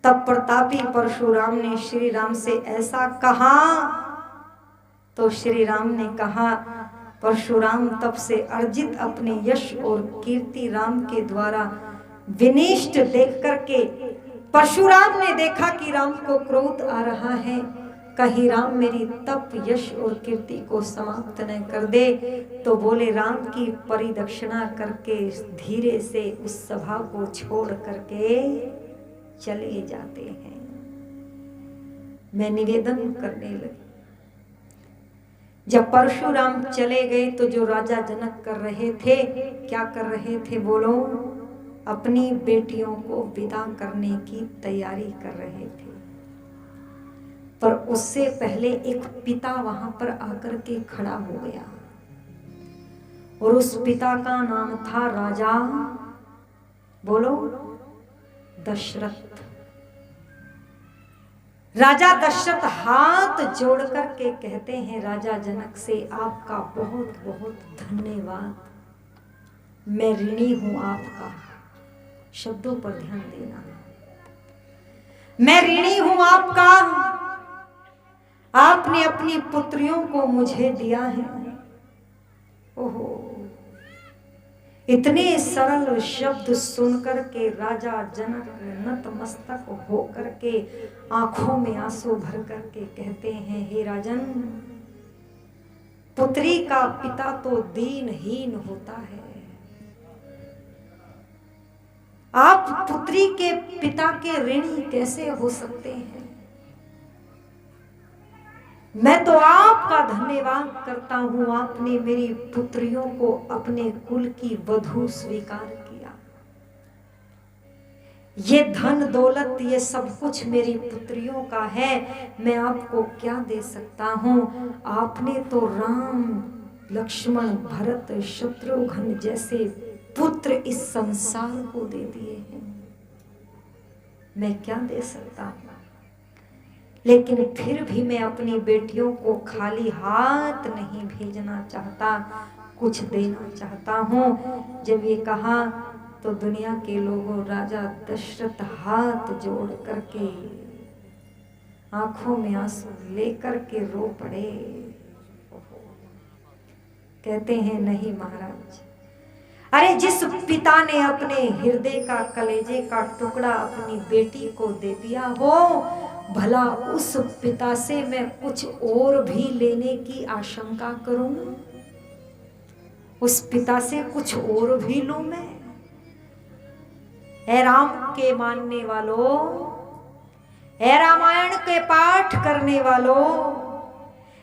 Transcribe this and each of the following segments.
तब प्रतापी परशुराम ने श्री राम से ऐसा कहा तो श्री राम ने कहा, परशुराम तब से अर्जित अपने यश और कीर्ति राम के द्वारा विनिष्ट देख करके परशुराम ने देखा कि राम को क्रोध आ रहा है, कहीं राम मेरी तप यश और कीर्ति को समाप्त न कर दे। तो बोले, राम की परिदक्षिणा करके धीरे से उस सभा को छोड़ करके चले जाते हैं। मैं निवेदन करने लगी। जब परशुराम चले गए तो जो राजा जनक कर रहे थे, क्या कर रहे थे बोलो? अपनी बेटियों को विदा करने की तैयारी कर रहे थे। पर उससे पहले एक पिता वहां पर आकर के खड़ा हो गया और उस पिता का नाम था राजा, बोलो, दशरथ। राजा दशरथ हाथ जोड़ करके कहते हैं राजा जनक से, आपका बहुत बहुत धन्यवाद, मैं ऋणी हूं आपका। शब्दों पर ध्यान देना, मैं ऋणी हूं आपका, आपने अपनी पुत्रियों को मुझे दिया है। ओहो, इतने सरल शब्द सुनकर के राजा जनक नतमस्तक होकर के आंखों में आंसू भर करके कहते हैं, हे राजन, पुत्री का पिता तो दीनहीन होता है, आप पुत्री के पिता के ऋणी कैसे हो सकते हैं? मैं तो आपका धन्यवाद करता हूं, आपने मेरी पुत्रियों को अपने कुल की वधू स्वीकार किया। ये धन दौलत, ये सब कुछ मेरी पुत्रियों का है, मैं आपको क्या दे सकता हूं? आपने तो राम, लक्ष्मण, भरत, शत्रुघ्न जैसे पुत्र इस संसार को दे दिए हैं, मैं क्या दे सकता हूं? लेकिन फिर भी मैं अपनी बेटियों को खाली हाथ नहीं भेजना चाहता, कुछ देना चाहता हूं। जब ये कहा तो दुनिया के लोगों, राजा दशरथ हाथ जोड़ करके आंखों में आंसू लेकर के रो पड़े। कहते हैं, नहीं महाराज, अरे जिस पिता ने अपने हृदय का, कलेजे का टुकड़ा अपनी बेटी को दे दिया हो, भला उस पिता से मैं कुछ और भी लेने की आशंका करूं? उस पिता से कुछ और भी लूं मैं? ए राम के मानने वालों, ए रामायण के पाठ करने वालों,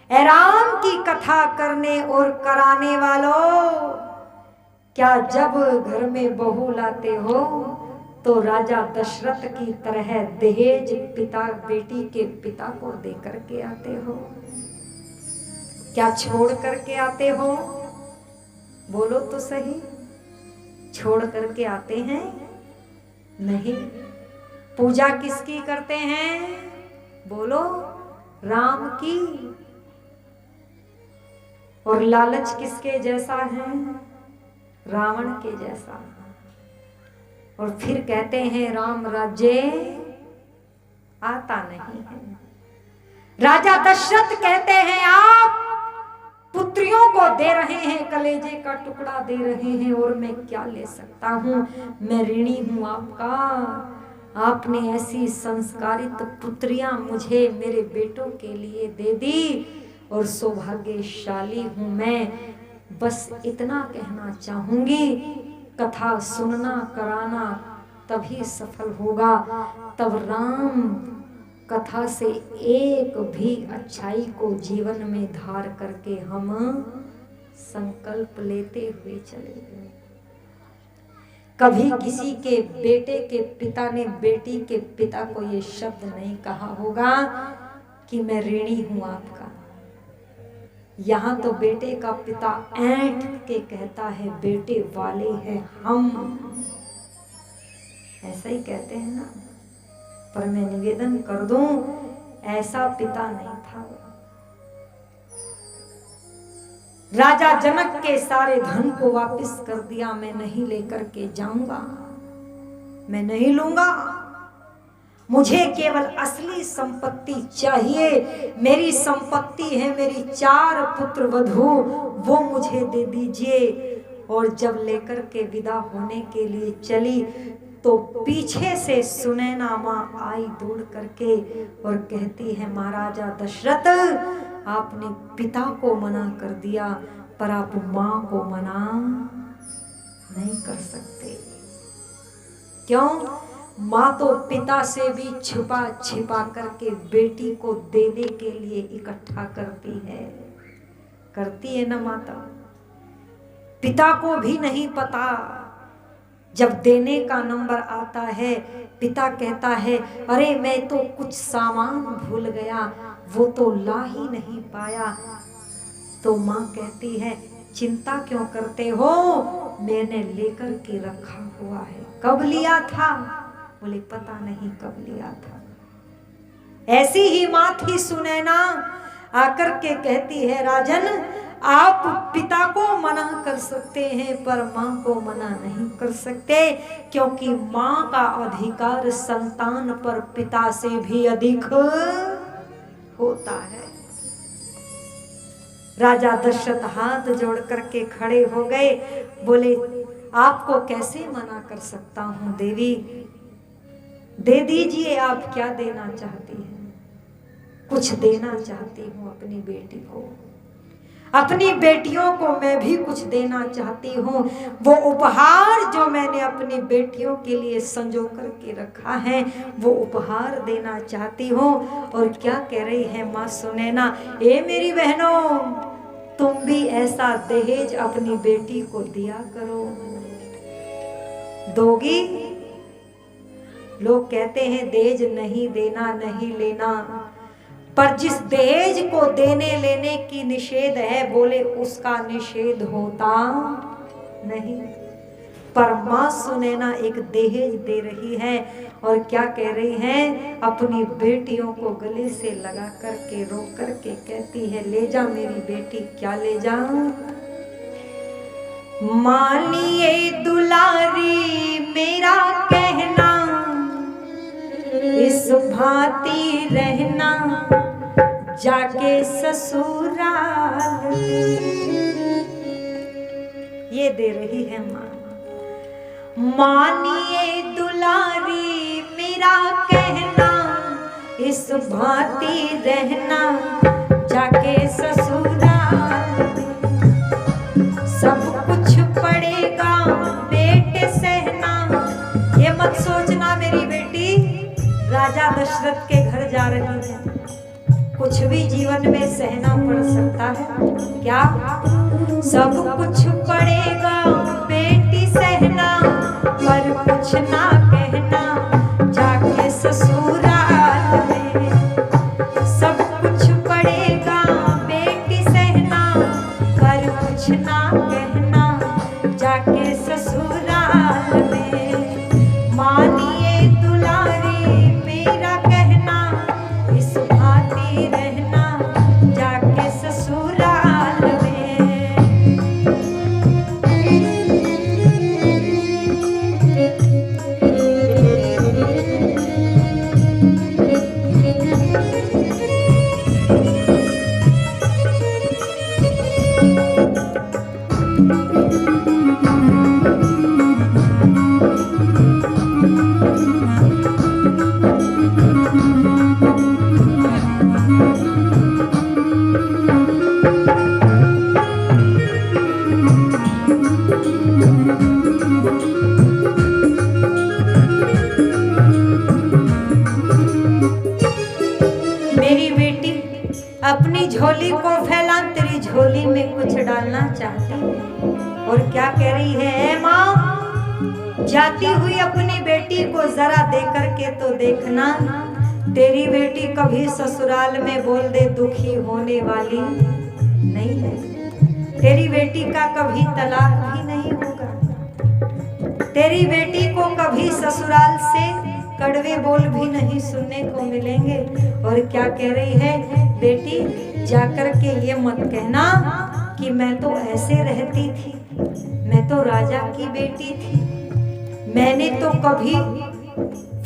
ए राम की कथा करने और कराने वालों, क्या जब घर में बहू लाते हो तो राजा दशरथ की तरह दहेज पिता बेटी के पिता को दे करके आते हो? क्या छोड़ करके आते हो? बोलो तो सही, छोड़ करके आते हैं? नहीं। पूजा किसकी करते हैं? बोलो, राम की। और लालच किसके जैसा है? रावण के जैसा। और फिर कहते हैं राम राज्य आता नहीं है। राजा दशरथ कहते हैं, आप पुत्रियों को दे रहे हैं, कलेजे का टुकड़ा दे रहे हैं, और मैं क्या ले सकता हूं? मैं ऋणी हूं आपका, आपने ऐसी संस्कारित पुत्रियां मुझे मेरे बेटों के लिए दे दी, और सौभाग्यशाली हूं मैं। बस इतना कहना चाहूंगी, कथा सुनना कराना तभी सफल होगा, तब राम कथा से एक भी अच्छाई को जीवन में धार करके हम संकल्प लेते हुए चले गए। कभी किसी के बेटे के पिता ने बेटी के पिता को ये शब्द नहीं कहा होगा कि मैं ऋणी हूं आपका। यहाँ तो बेटे का पिता ऐंठ के कहता है, बेटे वाले हैं हम, ऐसा ही कहते हैं ना। पर मैं निवेदन कर दूं, ऐसा पिता नहीं था। राजा जनक के सारे धन को वापस कर दिया, मैं नहीं लेकर के जाऊंगा, मैं नहीं लूंगा। मुझे केवल असली संपत्ति चाहिए। मेरी संपत्ति है मेरी 4 पुत्र वधू, वो मुझे दे दीजिए। और जब लेकर के विदा होने के लिए चली तो पीछे से सुनैना माँ आई दौड़ करके और कहती है, महाराजा दशरथ, आपने पिता को मना कर दिया पर आप माँ को मना नहीं कर सकते। क्यों? माँ तो पिता से भी छुपा छिपा करके बेटी को देने के लिए इकट्ठा करती है ना माता। पिता को भी नहीं पता। जब देने का नंबर आता है, पिता कहता है, अरे मैं तो कुछ सामान भूल गया, वो तो ला ही नहीं पाया। तो माँ कहती है, चिंता क्यों करते हो, मैंने लेकर के रखा हुआ है। कब लिया था? बोले पता नहीं कब लिया था। ऐसी ही माँ थी सुनैना, आकर के कहती है, राजन आप पिता को मना कर सकते हैं पर माँ को मना नहीं कर सकते, क्योंकि माँ का अधिकार संतान पर पिता से भी अधिक होता है। राजा दशरथ हाथ जोड़ करके खड़े हो गए, बोले आपको कैसे मना कर सकता हूँ देवी, दे दीजिए। आप क्या देना चाहती हैं? कुछ देना चाहती हूँ अपनी बेटी को, अपनी बेटियों को मैं भी कुछ देना चाहती हूँ। वो उपहार जो मैंने अपनी बेटियों के लिए संजो करके रखा है, वो उपहार देना चाहती हूँ। और क्या कह रही है माँ सुनैना, ए मेरी बहनों, तुम भी ऐसा दहेज अपनी बेटी को दिया करो। दोगी? लोग कहते हैं दहेज नहीं देना, नहीं लेना, पर जिस दहेज को देने लेने की निषेध है, बोले उसका निषेध होता नहीं। पर माँ सुनैना एक दहेज दे रही है और क्या कह रही है, अपनी बेटियों को गले से लगा करके रोक करके कहती है, ले जा मेरी बेटी। क्या ले जा? मानिए दुलारी मेरा कहना, इस भांति रहना जाके ससुराल। ये दे रही है माँ। मानिए दुलारी मेरा कहना, इस भांति रहना जाके ससुराल। सब कुछ पड़ेगा बेटे सहना। ये मत सोचना मेरी बेटी राजा दशरथ के घर जा रही है, कुछ भी जीवन में सहना पड़ सकता है। क्या? सब कुछ पड़ेगा बेटी सहना, पर कुछ ना कहना जाके ससुराल में। सब कुछ पड़ेगा बेटी सहना, पर कुछ ना कहना जाके ससुराल में। मानिए दुलारी मेरा कहना, इस भांति रहना जाके ससुराल में। अपनी झोली को फैला, तेरी झोली में कुछ डालना चाहती है। और क्या कह रही है माँ, जाती हुई अपनी बेटी को जरा दे करके तो देखना, तेरी बेटी कभी ससुराल में बोल दे दुखी होने वाली नहीं है। तेरी बेटी का कभी तलाक भी नहीं होगा। तेरी बेटी को कभी ससुराल से कड़वे बोल भी नहीं सुनने को मिलेंगे। और क्या कह रही है, बेटी जाकर के ये मत कहना कि मैं तो ऐसे रहती थी, मैं तो राजा की बेटी थी, मैंने तो कभी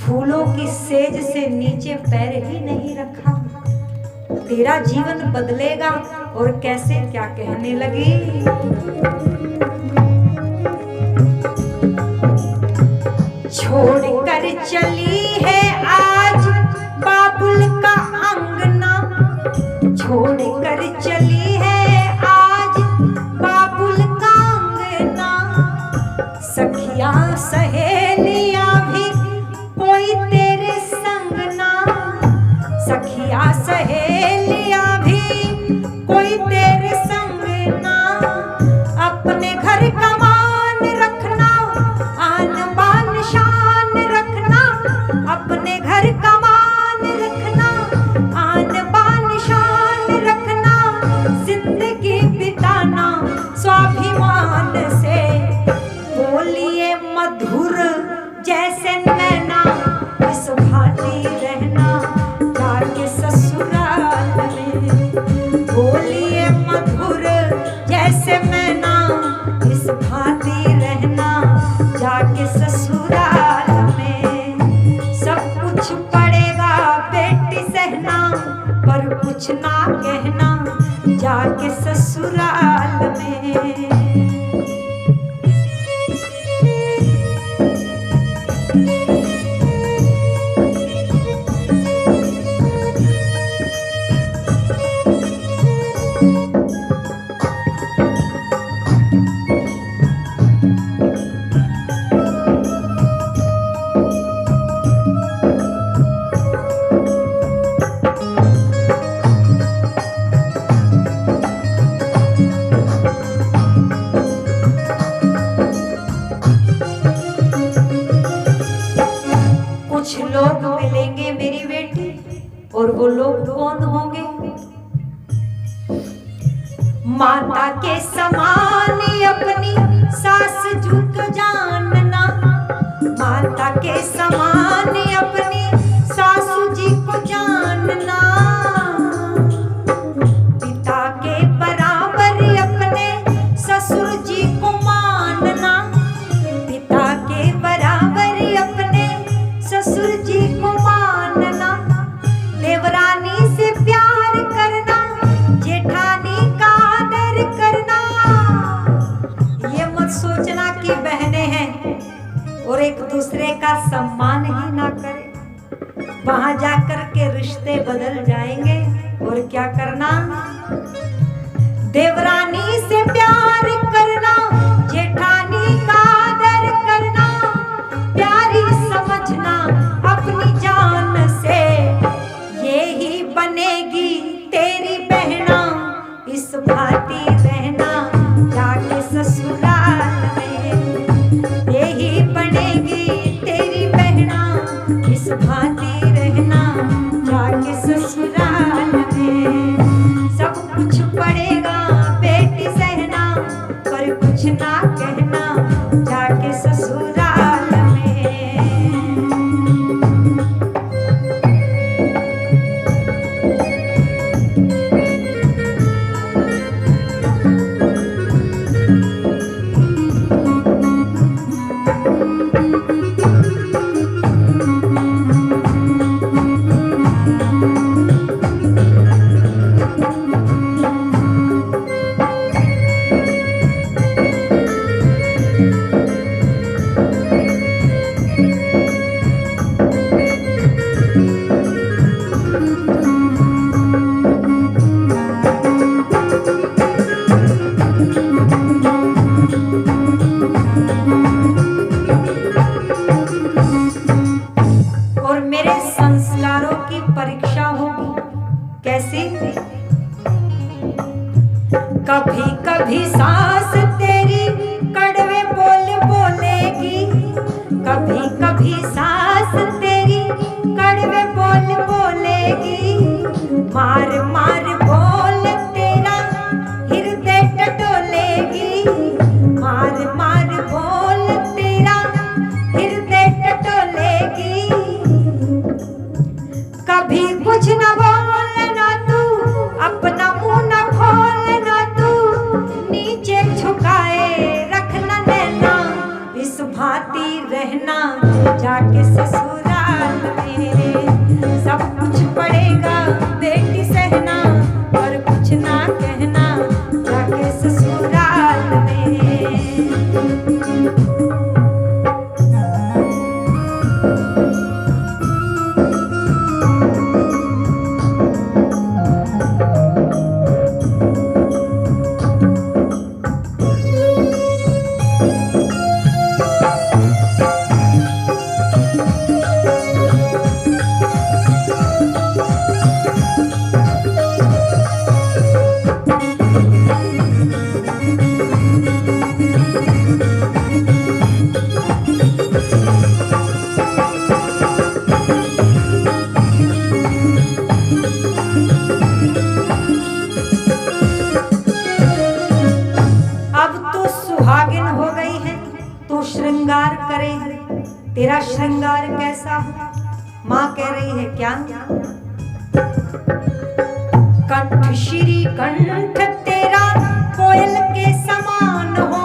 फूलों की सेज से नीचे पैर ही नहीं रखा। तेरा जीवन बदलेगा और कैसे क्या कहने लगी। छोड़ कर चली है आज बाबुल का अंगना, छोड़ कर चली है आज बाबुल का अंगना। सखिया सहेलियां भी कोई तेरे संग ना, सखिया सहेलियां भी कोई तेरे संग ना। अपने घर का मान रखना, आन बान शान रखना, अपने घर का मान रखना, आन बान शान रखना। जिंदगी बिताना स्वाभिमान से, बोलिए मधुर जैसे नैना, इस भांति रहना जाके ससुराल में। बोलिए मधुर जैसे मैना, इस भांति रहना जाके ससुराल में। सब कुछ पड़ेगा बेटी सहना, पर कुछ ना कहना जाके ससुराल में। कुछ लोग मिलेंगे मेरी बेटी, और वो लोग कौन होंगे। माता के समान अपनी सास झुक जानना, माता के समान अपनी सासू जी को जानना। पिता के बराबर अपने ससुर जी को मानना, पिता के बराबर अपने ससुर जी को मानना। देवरानी से प्यार करना, जेठानी का आदर करना। ये मत सोचना कि बहनें हैं और एक दूसरे का सम्मान ही ना करें। वहां जाकर के रिश्ते बदल जाएंगे। और क्या करना, देवरानी से प्यार करना, जेठानी का आदर करना। प्यारी समझना अपनी जान से, ये ही बनेगी तेरी बहना। इस भांति रहना जाके ससुराल में, ये ही बनेगी तेरी बहना। इस भांति रहना जाके ससुराल में। सब कुछ पड़ेगा बेटी सहना, पर कुछ ना कहना जाके ससुराल में। कभी कभी सांस तेरी कड़वे बोल बोलेगी, कभी कभी सांस तेरी कड़वे बोल बोलेगी। मार मार बोल तेरा हृदय टटोलेगी, मार मार बोल तेरा हृदय टटोलेगी। कभी कुछ न बोलना तू, अपना मुंह न खोलना तू, नीचे झुका ऐसा हो। माँ कह रही है क्या? कंठ श्री कंठ तेरा कोयल के समान हो,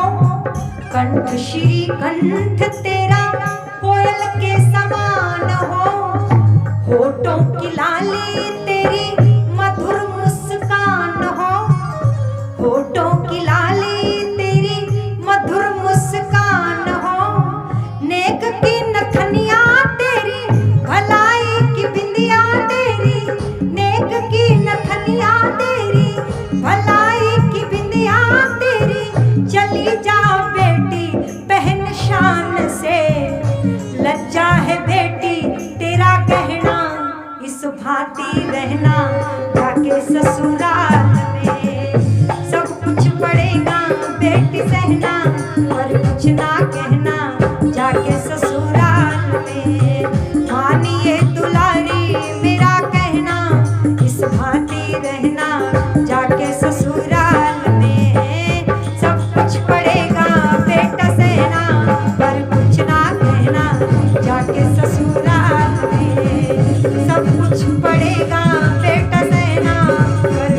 कंठ श्री कंठ तेरा कोयल के समान हो, होठों की लाली तेरी मधुर मुस्कान हो, होठों की लाली तेरी मधुर मुस्कान हो, नेक की नथनिया तेरी भलाई की बिंदिया तेरी, नेक की नथनिया तेरी भलाई की बिंदिया तेरी, चली जा बेटी पहन शान से, लज्जा है बेटी तेरा कहना, इस भांति रहना जाके ससुराल में, सब कुछ पड़ेगा बेटी सहना, और कुछ ना कहना जाके ससुराल में, मानिए दुलारी मेरा कहना, इस भांति रहना जाके ससुराल में, सब कुछ पड़ेगा बेटा सहना, पर कुछ ना कहना जाके ससुराल में, सब कुछ पड़ेगा बेटा सहना, पर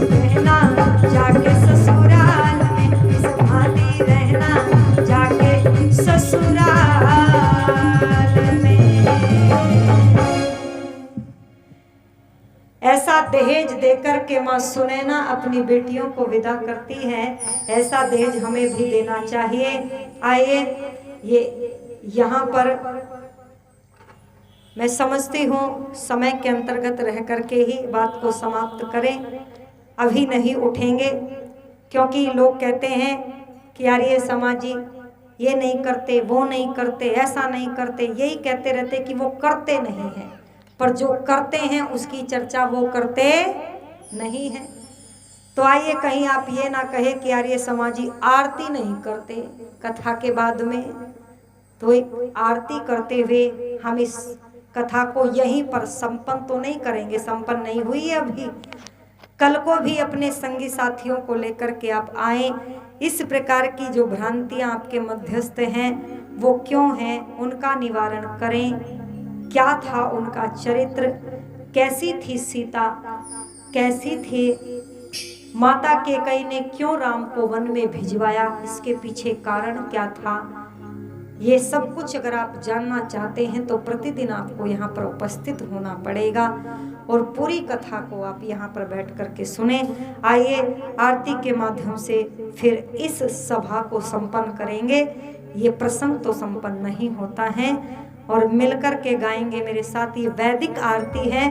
कहना जाके ससुराल में, इस भांति रहना जाके ससुराल में। ऐसा दहेज देकर के माँ सुनैना अपनी बेटियों को विदा करती है, ऐसा दहेज हमें भी देना चाहिए। आइए ये यहाँ पर मैं समझती हूँ समय के अंतर्गत रह करके ही बात को समाप्त करें, अभी नहीं उठेंगे, क्योंकि लोग कहते हैं कि यार ये समाजी ये नहीं करते, वो नहीं करते, ऐसा नहीं करते, यही कहते रहते कि वो करते नहीं हैं, पर जो करते हैं उसकी चर्चा वो करते नहीं हैं। तो आइए कहीं आप ये ना कहे कि यार ये समाजी आरती नहीं करते कथा के बाद में, तो एक आरती करते हुए हम इस कथा को यहीं पर संपन्न तो नहीं करेंगे, संपन्न नहीं हुई है अभी, कल को भी अपने संगी साथियों को लेकर के आप आए। इस प्रकार की जो भ्रांतियां आपके मध्यस्थ हैं वो क्यों हैं, उनका निवारण करें। क्या था उनका चरित्र, कैसी थी सीता, कैसी थी माता कैकेयी ने क्यों राम को वन में भिजवाया, इसके पीछे कारण क्या था, ये सब कुछ अगर आप जानना चाहते हैं तो प्रतिदिन आपको यहाँ पर उपस्थित होना पड़ेगा और पूरी कथा को आप यहाँ पर बैठ करके सुने। आइए आरती के माध्यम से फिर इस सभा को संपन्न करेंगे। ये प्रसंग तो संपन्न नहीं होता है, और मिलकर के गाएंगे मेरे साथ। ये वैदिक आरती है।